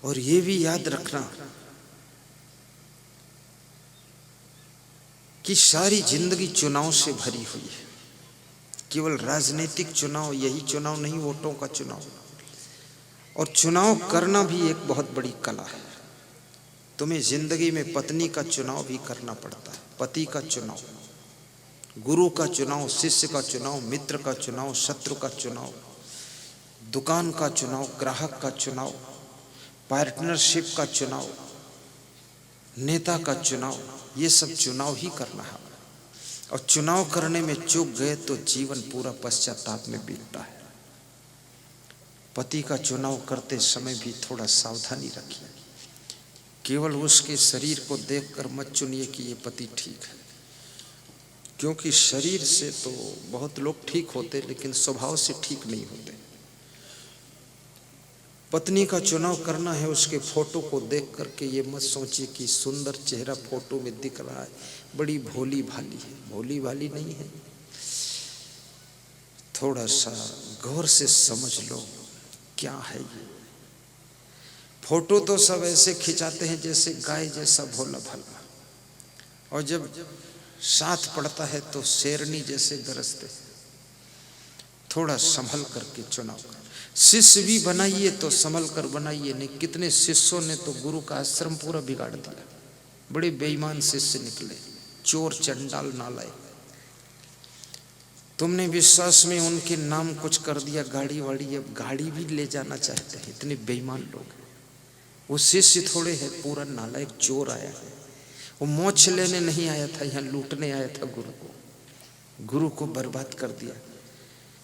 और ये भी याद रखना कि सारी जिंदगी चुनाव से भरी हुई है। केवल राजनीतिक चुनाव, यही चुनाव नहीं, वोटों का चुनाव। और चुनाव करना भी एक बहुत बड़ी कला है। तुम्हें जिंदगी में पत्नी का चुनाव भी करना पड़ता है, पति का चुनाव, गुरु का चुनाव, शिष्य का चुनाव, मित्र का चुनाव, शत्रु का चुनाव, दुकान का चुनाव, ग्राहक का चुनाव, पार्टनरशिप का चुनाव, नेता का चुनाव, ये सब चुनाव ही करना है। और चुनाव करने में चूक गए तो जीवन पूरा पश्चाताप में बीतता है। पति का चुनाव करते समय भी थोड़ा सावधानी रखिए। केवल उसके शरीर को देखकर मत चुनिए कि ये पति ठीक है, क्योंकि शरीर से तो बहुत लोग ठीक होते लेकिन स्वभाव से ठीक नहीं होते। पत्नी का चुनाव करना है, उसके फोटो को देख करके ये मत सोचिए कि सुंदर चेहरा फोटो में दिख रहा है, बड़ी भोली भाली है। भोली भाली नहीं है, थोड़ा सा गौर से समझ लो क्या है ये। फोटो तो सब ऐसे खिंचाते हैं जैसे गाय जैसा भोला भाला, और जब साथ पड़ता है तो शेरनी जैसे गरजते। थोड़ा संभल करके चुनाव कर। शिष्य भी बनाइए तो संभल कर बनाइए, नहीं कितने शिष्यों ने तो गुरु का आश्रम पूरा बिगाड़ दिया। बड़े बेईमान शिष्य निकले, चोर चंडाल नालायक। तुमने विश्वास में उनके नाम कुछ कर दिया, गाड़ी वाड़ी, अब गाड़ी भी ले जाना चाहते हैं, इतने बेईमान लोग। वो शिष्य थोड़े है, पूरा नालायक चोर आया है। वो मोक्ष लेने नहीं आया था, यहाँ लूटने आया था गुरु को बर्बाद कर दिया।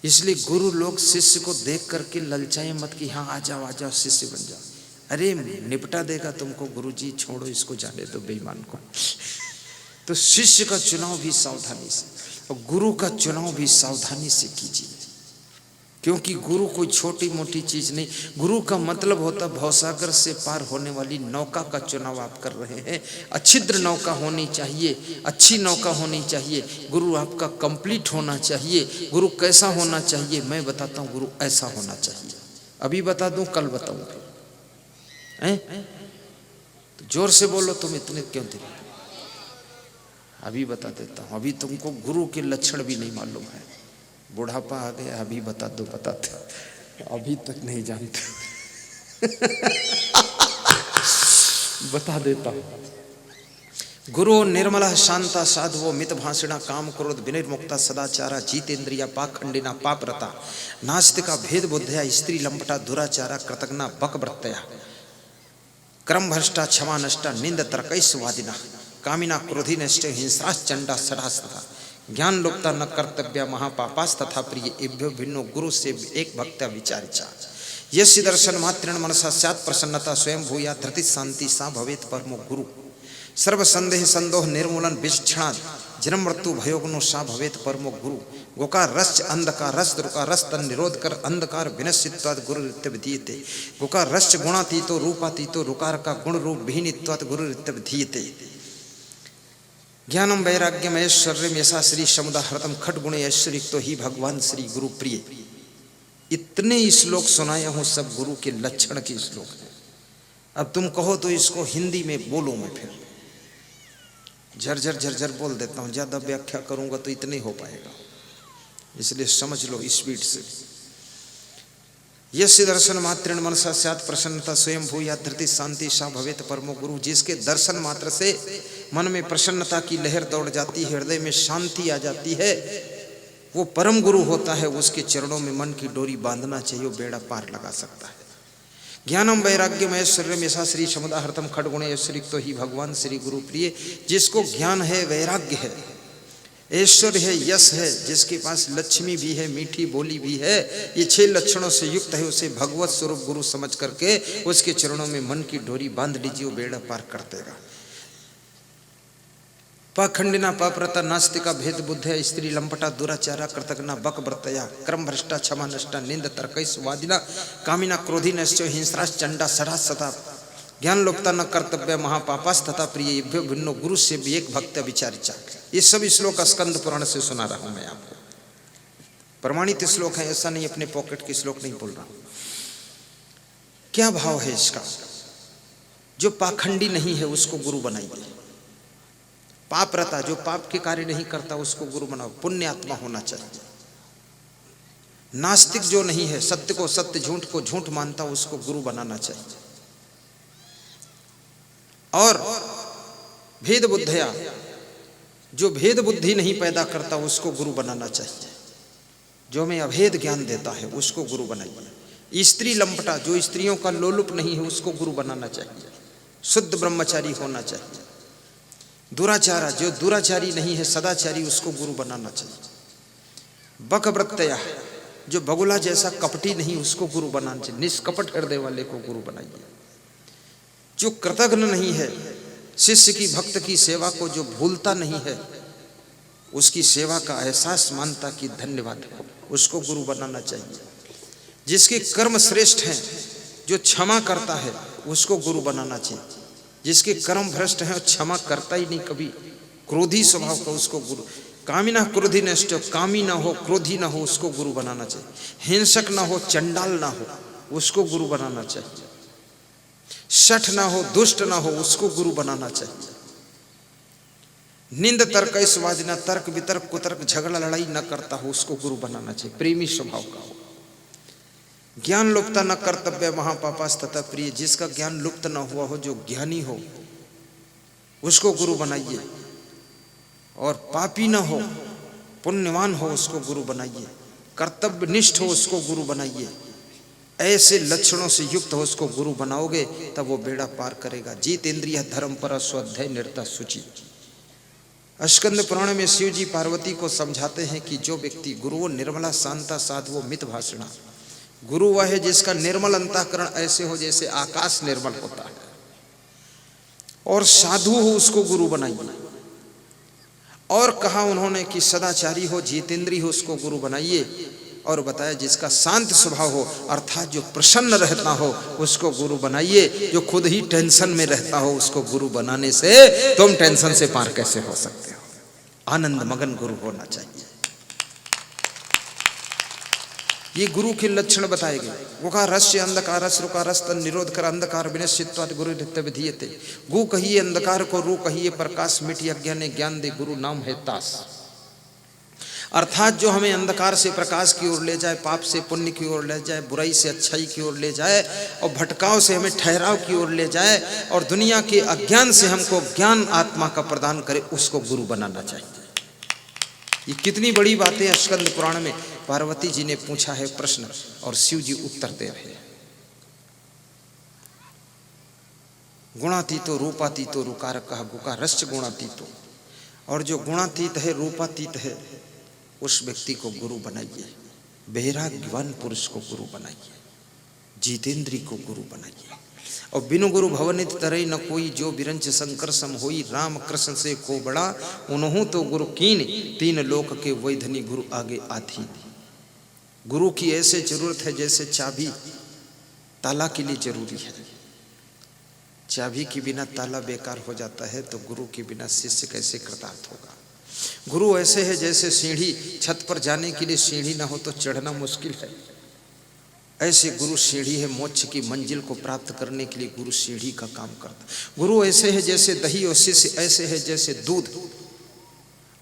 इसलिए गुरु लोग शिष्य को देख करके ललचाए मत कि हाँ आ जाओ शिष्य बन जाओ। अरे निपटा देगा तुमको गुरु जी, छोड़ो इसको, जाने दो बेईमान को। तो शिष्य का चुनाव भी सावधानी से और गुरु का चुनाव भी सावधानी से कीजिए, क्योंकि गुरु कोई छोटी मोटी चीज नहीं। गुरु का मतलब होता भवसागर से पार होने वाली नौका का चुनाव आप कर रहे हैं। अच्छिद्र नौका होनी चाहिए, अच्छी नौका होनी चाहिए। गुरु आपका कंप्लीट होना चाहिए। गुरु कैसा होना चाहिए मैं बताता हूँ, गुरु ऐसा होना चाहिए। अभी बता दूं, कल बताऊंगा। तो जोर से बोलो, तुम इतने क्यों थे? अभी बता देता हूँ। अभी तुमको गुरु के लक्षण भी नहीं मालूम है, बुढ़ापा आ गया। अभी बता दो, बताते अभी तक नहीं जानते। बता देता हूँ। गुरु निर्मला शांता साधवो मित भाषिणा काम क्रोध विनिर्मुक्ता सदाचारा जितेंद्रिया पाखंडिना पापरता नास्तिका भेद बुद्धया स्त्री लंपटा दुराचारा कृतज्ञा बकव्रतया क्रम भ्रष्टा क्षमा नष्टा निंद तर्कैस्वादिना कामिना क्रोधी नष्ट हिंसाश्च चंडा सदास्तथा ज्ञान लोकता न कर्तव्य महापापास तथा प्रिय एभ्यो भिन्नो गुरु से एक भक्त्या विचारिचा यस्य दर्शन मात्रेण मनसा स्यात् प्रसन्नता स्वयं भूया धृति शांति सा भवेत परमो गुरु सर्व संदेह संदोह निर्मूलन विचक्षणा जन्म मृत्यु भयोगनो सा भवेत परमो गुरु गोकार रस अंधकार रस दुर्गा रस तन निरोध कर अंधकार विनश्चित्वाद गुरु रित्य विधीयते गोकार रस गुणातीतो रूपातीतो रुकार का गुण रूप विहीनित्वाद गुरु रित्य विधीयते ज्ञानम वैराग्यम ऐश्वर्यम यशा श्री समुदाहृतम खट गुण ऐश्वर्य तो ही भगवान श्री गुरु प्रिय। इतने श्लोक सुनाया हूं, सब गुरु के लक्षण के श्लोक हैं। अब तुम कहो तो इसको हिंदी में बोलो, मैं फिर झरझर झरझर बोल देता हूं, ज्यादा व्याख्या करूंगा तो इतने हो पाएगा, इसलिए समझ लो स्पीड से। यस्य दर्शन मात्रेण मनसा स्यात् प्रसन्नता स्वयं भूया धृति शांति सा भवेत परमो गुरु। जिसके दर्शन मात्र से मन में प्रसन्नता की लहर दौड़ जाती है, हृदय में शांति आ जाती है, वो परम गुरु होता है। उसके चरणों में मन की डोरी बांधना चाहिए, वो बेड़ा पार लगा सकता है। ज्ञानम वैराग्यम ऐश्वर्यम यशा श्री समुदाहृतम खड्गुण ऐश्वर्य तो ही भगवान श्री गुरु प्रिय। जिसको ज्ञान है, वैराग्य है, ऐश्वर्य है, यश है, जिसके पास लक्ष्मी भी है, मीठी बोली भी है, ये 6 लक्षणों से युक्त है, उसे भगवत स्वरूप गुरु समझ करके उसके चरणों में मन की डोरी बांध लीजिए, वो बेड़ा पार कर देगा। पाखंडिना पापरता नास्तिका भेद बुद्धया स्त्री लंपटा दुराचारा कृतज्ञा बकव्रतया क्रम भ्रष्टा क्षमा नष्टा निंद तर्कैस्वादिना कामिना क्रोधी नश्च हिंस्राश्च चंडा सदा ज्ञान लोकता न कर्तव्य महापापास तथा प्रिय एभ्यो भिन्नो गुरु से भी एक भक्त विचारिचा। ये सब श्लोक स्कंद पुराण से सुना रहा हूं मैं आपको, प्रमाणित श्लोक है, ऐसा नहीं अपने पॉकेट के श्लोक नहीं बोल रहा हूं। क्या भाव है इसका? जो पाखंडी नहीं है उसको गुरु बनाइए। पापरता, जो पाप के कार्य नहीं करता उसको गुरु बनाओ। पुण्य आत्मा होना चाहिए। नास्तिक जो नहीं है, सत्य को सत्य, झूठ को झूठ मानता, उसको गुरु बनाना चाहिए। और भेद बुद्धया, जो भेद बुद्धि नहीं पैदा करता उसको गुरु बनाना चाहिए। जो हमें अभेद ज्ञान देता है उसको गुरु बनाइए। स्त्री लंपटा, जो स्त्रियों का लोलुप नहीं है उसको गुरु बनाना चाहिए। शुद्ध ब्रह्मचारी होना चाहिए। दुराचारा, जो दुराचारी नहीं है सदाचारी, उसको गुरु बनाना चाहिए। बकव्रतया, जो बगुला जैसा कपटी नहीं उसको गुरु बनाना चाहिए। निष्कपट हृदय वाले को गुरु बनाइए। जो कृतघ्न नहीं है, शिष्य की भक्त की सेवा को जो भूलता नहीं है, उसकी सेवा का एहसास मानता कि धन्यवाद हो, उसको गुरु बनाना चाहिए। जिसके कर्म श्रेष्ठ हैं, जो क्षमा करता है उसको गुरु बनाना चाहिए। जिसके कर्म भ्रष्ट हैं और क्षमा करता ही नहीं कभी, क्रोधी स्वभाव का, उसको गुरु। कामिना क्रोधी नष्ट, कामी ना हो, क्रोधी ना हो, उसको गुरु बनाना चाहिए। हिंसक ना हो, चंडाल ना हो, उसको गुरु बनाना चाहिए। शठ ना हो, दुष्ट ना हो, उसको गुरु बनाना चाहिए। निंद तर्क स्वादिना, तर्क वितर्क कुतर्क झगड़ा लड़ाई न करता हो, उसको गुरु बनाना चाहिए। प्रेमी स्वभाव का हो। ज्ञान लुप्त न कर्तव्य महापापास तथा प्रिय, जिसका ज्ञान लुप्त न हुआ हो, जो ज्ञानी हो उसको गुरु बनाइए। और पापी न हो, पुण्यवान हो, उसको गुरु बनाइए। कर्तव्यनिष्ठ हो, उसको गुरु बनाइए। ऐसे लक्षणों से युक्त हो उसको गुरु बनाओगे तब वो बेड़ा पार करेगा। जीतेंद्रिय धर्म पर स्वाध्याय निरता शुचि। स्कंद पुराण में शिव जी पार्वती को समझाते हैं कि जो व्यक्ति गुरु निर्मला शांता साधवो मित भाषणा, गुरु वह है जिसका निर्मल अंतःकरण ऐसे हो जैसे आकाश निर्मल होता है। और साधु हो उसको गुरु बनाइए। और कहा उन्होंने कि सदाचारी हो, जितेंद्रिय हो, उसको गुरु बनाइए। और बताया जिसका शांत स्वभाव हो, अर्थात जो प्रसन्न रहता हो, उसको गुरु बनाइए। जो खुद ही टेंशन में रहता हो, उसको गुरु बनाने से तुम टेंशन से पार कैसे हो सकते हो। आनंद मगन गुरु होना चाहिए। ये गुरु के लक्षण बताए गए। गुका रस्य अंधकार रुका रस्तन निरोध कर अंधकार विनश्चित्वाद गुरु नित्य विधीयते। गु कहिए अंधकार को, रू कहिए प्रकाश, मिटी अज्ञान ज्ञान दे, गुरु नाम है तास। अर्थात जो हमें अंधकार से प्रकाश की ओर ले जाए, पाप से पुण्य की ओर ले जाए, बुराई से अच्छाई की ओर ले जाए, और भटकाव से हमें ठहराव की ओर ले जाए, और दुनिया के अज्ञान से हमको ज्ञान आत्मा का प्रदान करे, उसको गुरु बनाना चाहिए। ये कितनी बड़ी बातें स्कंद पुराण में पार्वती जी ने पूछा है प्रश्न, और शिव जी उत्तर दे रहे हैं। गुणातीतो रूपातीतो रुकार कहा गुका रस्य गुणातीतो। और जो गुणातीत है, रूपातीत है, उस व्यक्ति को गुरु बनाइए। वैराग्यवान पुरुष को गुरु बनाइए। जितेंद्री को गुरु बनाइए। और बिनु गुरु भवनित तरई न कोई, जो बिरंच शंकर सम होई, राम कृष्ण से को बड़ा उन्हों तो गुरु कीन, तीन लोक के वैधनी गुरु आगे आती। गुरु की ऐसे जरूरत है जैसे चाबी ताला के लिए जरूरी है। चाबी के बिना ताला बेकार हो जाता है, तो गुरु के बिना शिष्य कैसे कृतार्थ होगा। गुरु ऐसे है जैसे सीढ़ी, छत पर जाने के लिए सीढ़ी ना हो तो चढ़ना मुश्किल है, ऐसे गुरु सीढ़ी है। मोक्ष की मंजिल को प्राप्त करने के लिए गुरु सीढ़ी का काम करता। गुरु ऐसे है जैसे दही, और शिष्य ऐसे है जैसे दूध।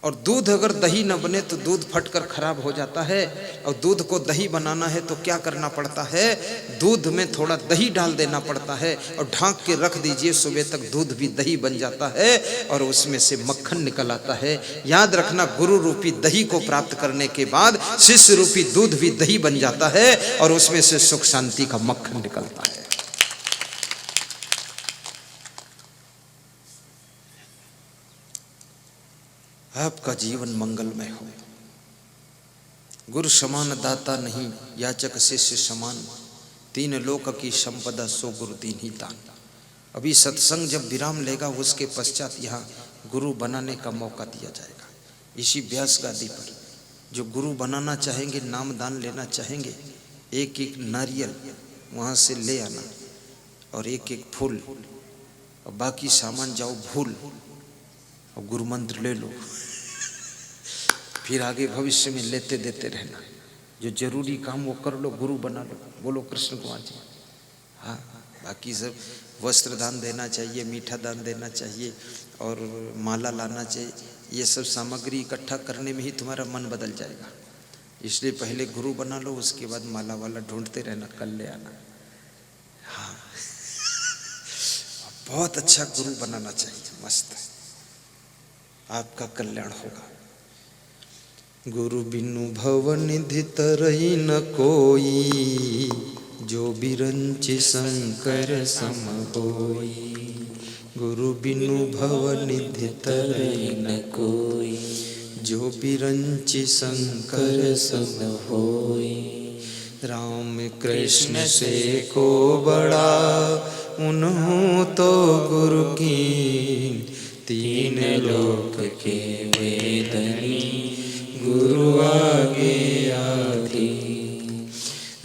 और दूध अगर दही न बने तो दूध फटकर खराब हो जाता है। और दूध को दही बनाना है तो क्या करना पड़ता है, दूध में थोड़ा दही डाल देना पड़ता है, और ढांक के रख दीजिए, सुबह तक दूध भी दही बन जाता है, और उसमें से मक्खन निकल आता है। याद रखना, गुरु रूपी दही को प्राप्त करने के बाद शिष्य रूपी दूध भी दही बन जाता है, और उसमें से सुख शांति का मक्खन निकलता है। आपका जीवन मंगलमय हो। गुरु समान दाता नहीं, याचक शिष्य समान, तीन लोक की संपदा सो गुरु दीन ही दान। अभी सत्संग जब विराम लेगा, उसके पश्चात यहाँ गुरु बनाने का मौका दिया जाएगा। इसी व्यास गादी पर जो गुरु बनाना चाहेंगे, नाम दान लेना चाहेंगे, एक एक नारियल वहाँ से ले आना, और एक एक फूल, और बाकी सामान जाओ भूल, और गुरु मंत्र ले लो। फिर आगे भविष्य में लेते देते रहना। जो जरूरी काम वो कर लो, गुरु बना लो। बोलो कृष्ण कुमार जी। हाँ, बाकी सब वस्त्र दान देना चाहिए, मीठा दान देना चाहिए और माला लाना चाहिए। ये सब सामग्री इकट्ठा करने में ही तुम्हारा मन बदल जाएगा। इसलिए पहले गुरु बना लो, उसके बाद माला वाला ढूंढते रहना, कल ले आना। हाँ, बहुत अच्छा गुरु बनाना चाहिए, मस्त, आपका कल्याण होगा। गुरु बिनु भव निधि तरई न कोई, जो बिरंचि शंकर सम होई। गुरु बिनु भव निधि तरई न कोई, जो बिरंचि शंकर सम होई। राम कृष्ण से को बड़ा, उन्हों तो गुरु की, तीन लोक के वेदनी, गुरु आगे आधी।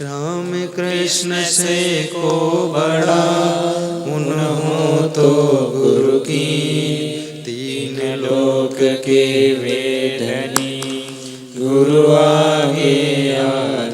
राम कृष्ण से को बड़ा, उन्हों तो गुरु की, तीन लोक के वेदनी, गुरु आगे आधी।